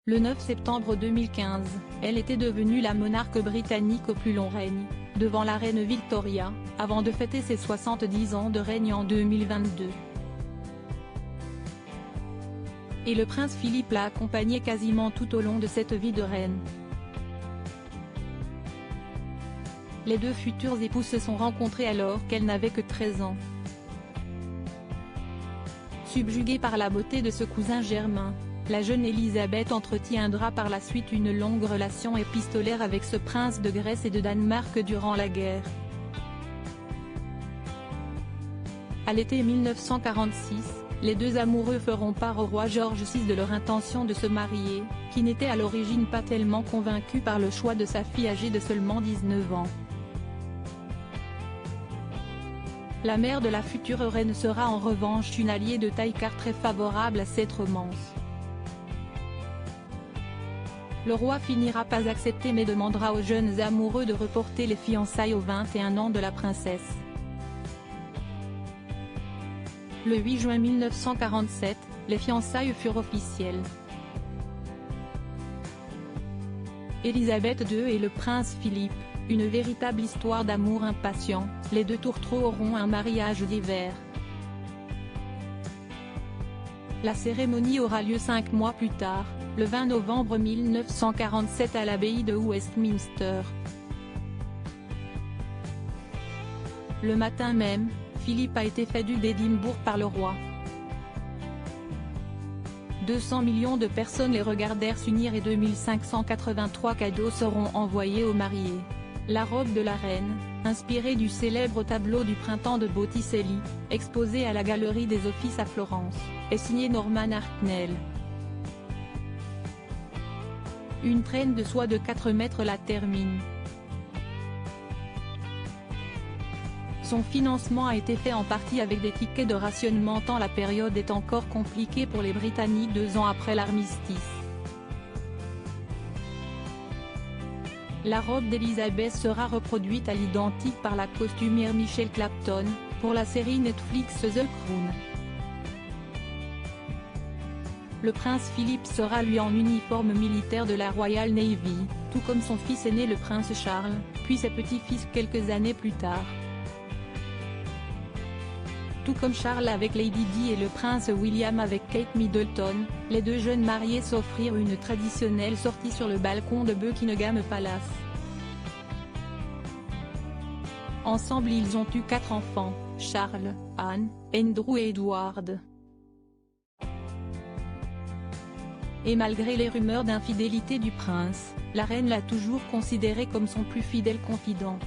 Le 9 septembre 2015, elle était devenue la monarque britannique au plus long règne, devant la reine Victoria, avant de fêter ses 70 ans de règne en 2022. Et le prince Philippe l'a accompagnée quasiment tout au long de cette vie de reine. Les deux futurs époux se sont rencontrés alors qu'elle n'avait que 13 ans. Subjuguée par la beauté de ce cousin germain, la jeune Élisabeth entretiendra par la suite une longue relation épistolaire avec ce prince de Grèce et de Danemark durant la guerre. À l'été 1946, les deux amoureux feront part au roi George VI de leur intention de se marier, qui n'était à l'origine pas tellement convaincu par le choix de sa fille âgée de seulement 19 ans. La mère de la future reine sera en revanche une alliée de taille car très favorable à cette romance. Le roi finira pas accepter mais demandera aux jeunes amoureux de reporter les fiançailles aux 21 ans de la princesse. Le 8 juin 1947, les fiançailles furent officielles. Élisabeth II et le prince Philippe, une véritable histoire d'amour impatient, les deux tourtereaux auront un mariage d'hiver. La cérémonie aura lieu 5 mois plus tard, le 20 novembre 1947 à l'abbaye de Westminster. Le matin même, Philippe a été fait du d'Édimbourg par le roi. 200 millions de personnes les regardèrent s'unir et 2583 cadeaux seront envoyés aux mariés. La robe de la reine, inspirée du célèbre tableau du printemps de Botticelli, exposé à la Galerie des Offices à Florence, est signée Norman Hartnell. Une traîne de soie de 4 mètres la termine. Son financement a été fait en partie avec des tickets de rationnement tant la période est encore compliquée pour les Britanniques 2 ans après l'armistice. La robe d'Élisabeth sera reproduite à l'identique par la costumière Michelle Clapton, pour la série Netflix The Crown. Le prince Philippe sera lui en uniforme militaire de la Royal Navy, tout comme son fils aîné le prince Charles, puis ses petits-fils quelques années plus tard. Tout comme Charles avec Lady Di et le prince William avec Kate Middleton, les deux jeunes mariés s'offrirent une traditionnelle sortie sur le balcon de Buckingham Palace. Ensemble ils ont eu 4 enfants, Charles, Anne, Andrew et Edward. Et malgré les rumeurs d'infidélité du prince, la reine l'a toujours considéré comme son plus fidèle confident.